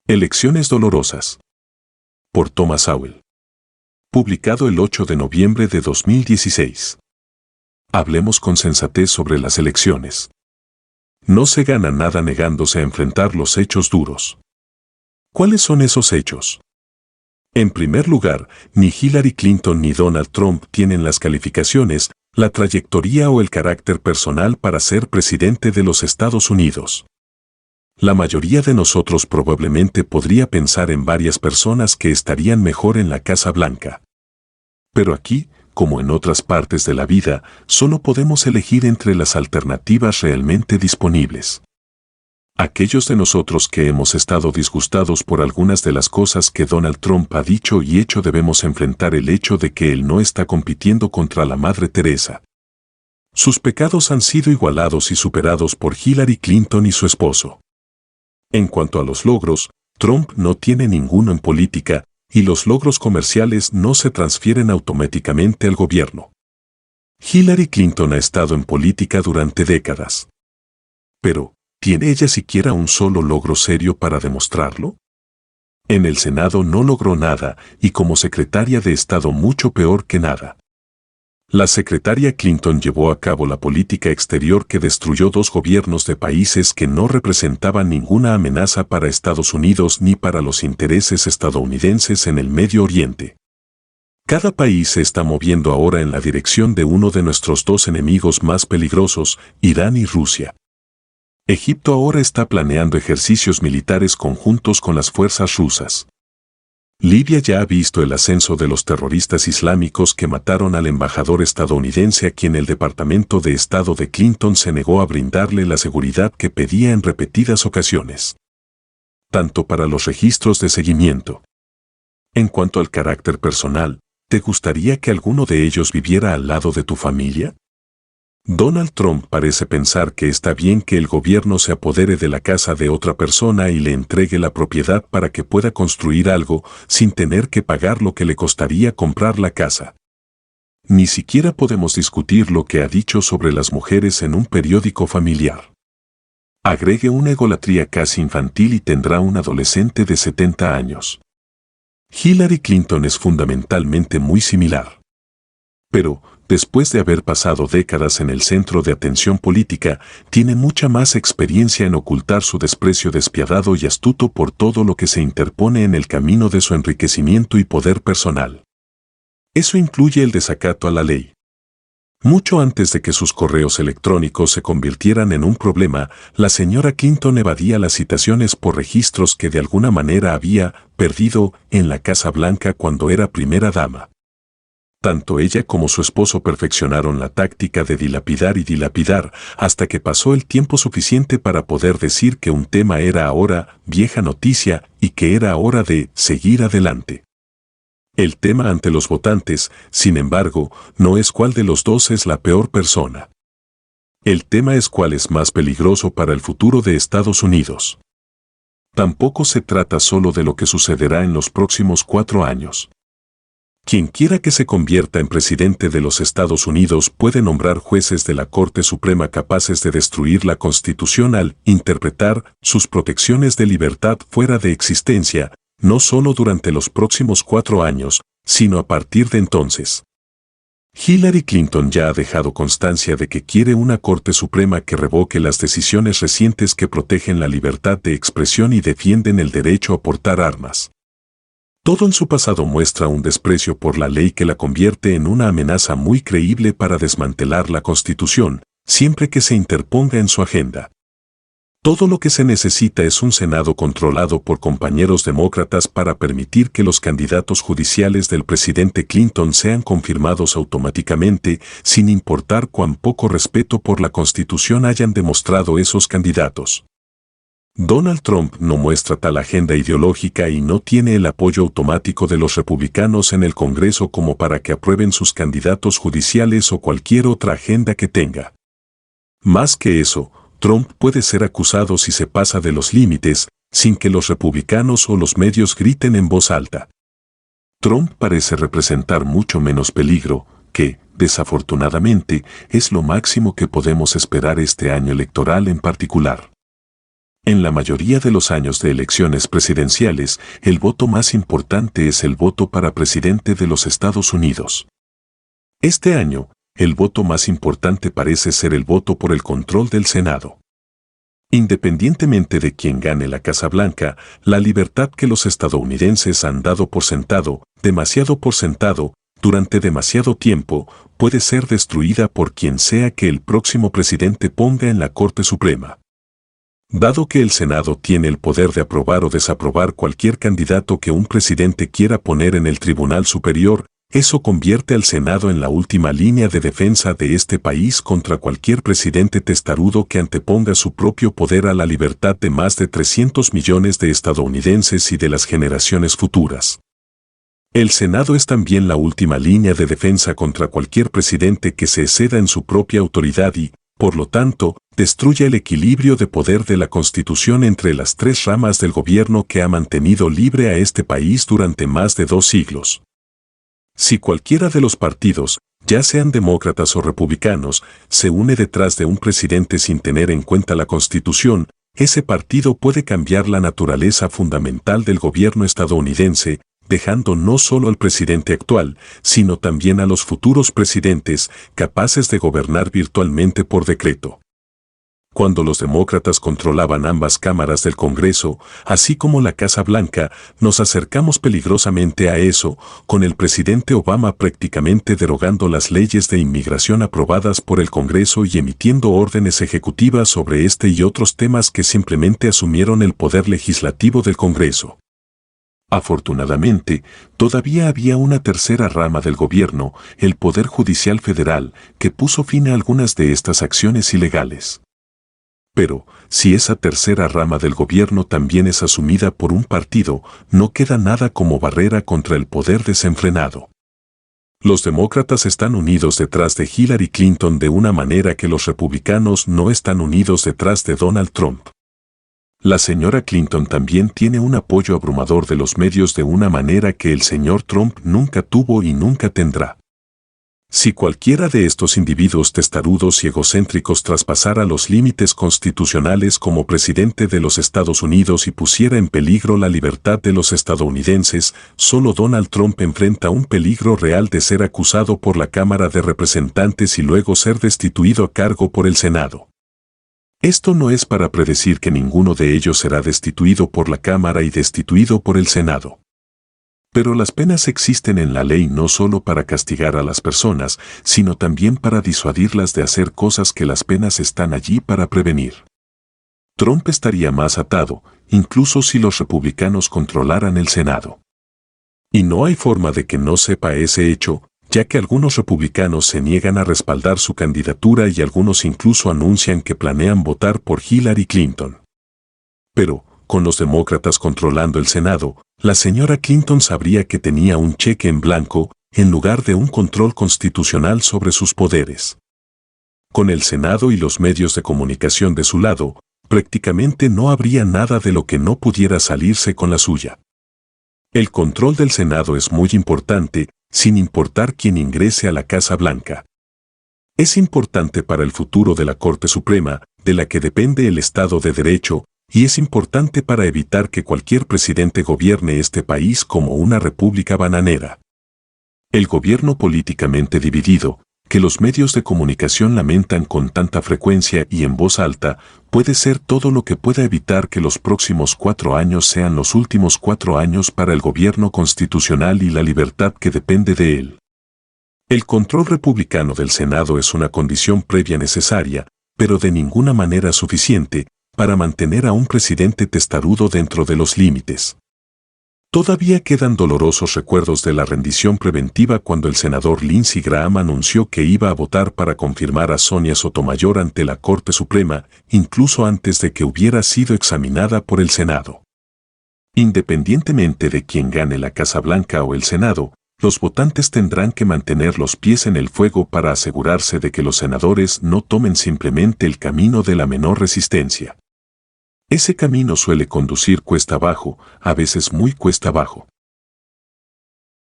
Elecciones dolorosas. Por Thomas Sowell. Publicado el 8 de noviembre de 2016. Hablemos con sensatez sobre las elecciones. No se gana nada negándose a enfrentar los hechos duros. ¿Cuáles son esos hechos? En primer lugar, ni Hillary Clinton ni Donald Trump tienen las calificaciones, la trayectoria o el carácter personal para ser presidente de los Estados Unidos. La mayoría de nosotros probablemente podría pensar en varias personas que estarían mejor en la Casa Blanca. Pero aquí, como en otras partes de la vida, solo podemos elegir entre las alternativas realmente disponibles. Aquellos de nosotros que hemos estado disgustados por algunas de las cosas que Donald Trump ha dicho y hecho debemos enfrentar el hecho de que él no está compitiendo contra la Madre Teresa. Sus pecados han sido igualados y superados por Hillary Clinton y su esposo. En cuanto a los logros, Trump no tiene ninguno en política, y los logros comerciales no se transfieren automáticamente al gobierno. Hillary Clinton ha estado en política durante décadas. Pero, ¿tiene ella siquiera un solo logro serio para demostrarlo? En el Senado no logró nada, y como secretaria de Estado mucho peor que nada. La secretaria Clinton llevó a cabo la política exterior que destruyó dos gobiernos de países que no representaban ninguna amenaza para Estados Unidos ni para los intereses estadounidenses en el Medio Oriente. Cada país se está moviendo ahora en la dirección de uno de nuestros dos enemigos más peligrosos, Irán y Rusia. Egipto ahora está planeando ejercicios militares conjuntos con las fuerzas rusas. Libia ya ha visto el ascenso de los terroristas islámicos que mataron al embajador estadounidense a quien el Departamento de Estado de Clinton se negó a brindarle la seguridad que pedía en repetidas ocasiones. Tanto para los registros de seguimiento. En cuanto al carácter personal, ¿te gustaría que alguno de ellos viviera al lado de tu familia? Donald Trump parece pensar que está bien que el gobierno se apodere de la casa de otra persona y le entregue la propiedad para que pueda construir algo sin tener que pagar lo que le costaría comprar la casa. Ni siquiera podemos discutir lo que ha dicho sobre las mujeres en un periódico familiar. Agregue una egolatría casi infantil y tendrá un adolescente de 70 años. Hillary Clinton es fundamentalmente muy similar. Pero, después de haber pasado décadas en el centro de atención política, tiene mucha más experiencia en ocultar su desprecio despiadado y astuto por todo lo que se interpone en el camino de su enriquecimiento y poder personal. Eso incluye el desacato a la ley. Mucho antes de que sus correos electrónicos se convirtieran en un problema, la señora Clinton evadía las citaciones por registros que de alguna manera había perdido en la Casa Blanca cuando era primera dama. Tanto ella como su esposo perfeccionaron la táctica de dilapidar hasta que pasó el tiempo suficiente para poder decir que un tema era ahora vieja noticia y que era hora de seguir adelante. El tema ante los votantes, sin embargo, no es cuál de los dos es la peor persona. El tema es cuál es más peligroso para el futuro de Estados Unidos. Tampoco se trata solo de lo que sucederá en los próximos 4 años. Quien quiera que se convierta en presidente de los Estados Unidos puede nombrar jueces de la Corte Suprema capaces de destruir la Constitución al interpretar sus protecciones de libertad fuera de existencia, no solo durante los próximos 4 años, sino a partir de entonces. Hillary Clinton ya ha dejado constancia de que quiere una Corte Suprema que revoque las decisiones recientes que protegen la libertad de expresión y defienden el derecho a portar armas. Todo en su pasado muestra un desprecio por la ley que la convierte en una amenaza muy creíble para desmantelar la Constitución, siempre que se interponga en su agenda. Todo lo que se necesita es un Senado controlado por compañeros demócratas para permitir que los candidatos judiciales del presidente Clinton sean confirmados automáticamente, sin importar cuán poco respeto por la Constitución hayan demostrado esos candidatos. Donald Trump no muestra tal agenda ideológica y no tiene el apoyo automático de los republicanos en el Congreso como para que aprueben sus candidatos judiciales o cualquier otra agenda que tenga. Más que eso, Trump puede ser acusado si se pasa de los límites, sin que los republicanos o los medios griten en voz alta. Trump parece representar mucho menos peligro, que, desafortunadamente, es lo máximo que podemos esperar este año electoral en particular. En la mayoría de los años de elecciones presidenciales, el voto más importante es el voto para presidente de los Estados Unidos. Este año, el voto más importante parece ser el voto por el control del Senado. Independientemente de quién gane la Casa Blanca, la libertad que los estadounidenses han dado por sentado, demasiado por sentado, durante demasiado tiempo, puede ser destruida por quien sea que el próximo presidente ponga en la Corte Suprema. Dado que el Senado tiene el poder de aprobar o desaprobar cualquier candidato que un presidente quiera poner en el Tribunal Superior, eso convierte al Senado en la última línea de defensa de este país contra cualquier presidente testarudo que anteponga su propio poder a la libertad de más de 300 millones de estadounidenses y de las generaciones futuras. El Senado es también la última línea de defensa contra cualquier presidente que se exceda en su propia autoridad y, por lo tanto, destruye el equilibrio de poder de la Constitución entre las tres ramas del gobierno que ha mantenido libre a este país durante más de 2 siglos. Si cualquiera de los partidos, ya sean demócratas o republicanos, se une detrás de un presidente sin tener en cuenta la Constitución, ese partido puede cambiar la naturaleza fundamental del gobierno estadounidense, dejando no solo al presidente actual, sino también a los futuros presidentes, capaces de gobernar virtualmente por decreto. Cuando los demócratas controlaban ambas cámaras del Congreso, así como la Casa Blanca, nos acercamos peligrosamente a eso, con el presidente Obama prácticamente derogando las leyes de inmigración aprobadas por el Congreso y emitiendo órdenes ejecutivas sobre este y otros temas que simplemente asumieron el poder legislativo del Congreso. Afortunadamente, todavía había una tercera rama del gobierno, el Poder Judicial Federal, que puso fin a algunas de estas acciones ilegales. Pero, si esa tercera rama del gobierno también es asumida por un partido, no queda nada como barrera contra el poder desenfrenado. Los demócratas están unidos detrás de Hillary Clinton de una manera que los republicanos no están unidos detrás de Donald Trump. La señora Clinton también tiene un apoyo abrumador de los medios de una manera que el señor Trump nunca tuvo y nunca tendrá. Si cualquiera de estos individuos testarudos y egocéntricos traspasara los límites constitucionales como presidente de los Estados Unidos y pusiera en peligro la libertad de los estadounidenses, solo Donald Trump enfrenta un peligro real de ser acusado por la Cámara de Representantes y luego ser destituido a cargo por el Senado. Esto no es para predecir que ninguno de ellos será destituido por la Cámara y destituido por el Senado. Pero las penas existen en la ley no solo para castigar a las personas, sino también para disuadirlas de hacer cosas que las penas están allí para prevenir. Trump estaría más atado, incluso si los republicanos controlaran el Senado. Y no hay forma de que no sepa ese hecho, ya que algunos republicanos se niegan a respaldar su candidatura y algunos incluso anuncian que planean votar por Hillary Clinton. Pero, con los demócratas controlando el Senado, la señora Clinton sabría que tenía un cheque en blanco, en lugar de un control constitucional sobre sus poderes. Con el Senado y los medios de comunicación de su lado, prácticamente no habría nada de lo que no pudiera salirse con la suya. El control del Senado es muy importante, sin importar quién ingrese a la Casa Blanca. Es importante para el futuro de la Corte Suprema, de la que depende el Estado de Derecho, y es importante para evitar que cualquier presidente gobierne este país como una república bananera. El gobierno políticamente dividido, que los medios de comunicación lamentan con tanta frecuencia y en voz alta, puede ser todo lo que pueda evitar que los próximos 4 años sean los últimos 4 años para el gobierno constitucional y la libertad que depende de él. El control republicano del Senado es una condición previa necesaria, pero de ninguna manera suficiente, para mantener a un presidente testarudo dentro de los límites. Todavía quedan dolorosos recuerdos de la rendición preventiva cuando el senador Lindsey Graham anunció que iba a votar para confirmar a Sonia Sotomayor ante la Corte Suprema, incluso antes de que hubiera sido examinada por el Senado. Independientemente de quién gane la Casa Blanca o el Senado, los votantes tendrán que mantener los pies en el fuego para asegurarse de que los senadores no tomen simplemente el camino de la menor resistencia. Ese camino suele conducir cuesta abajo, a veces muy cuesta abajo.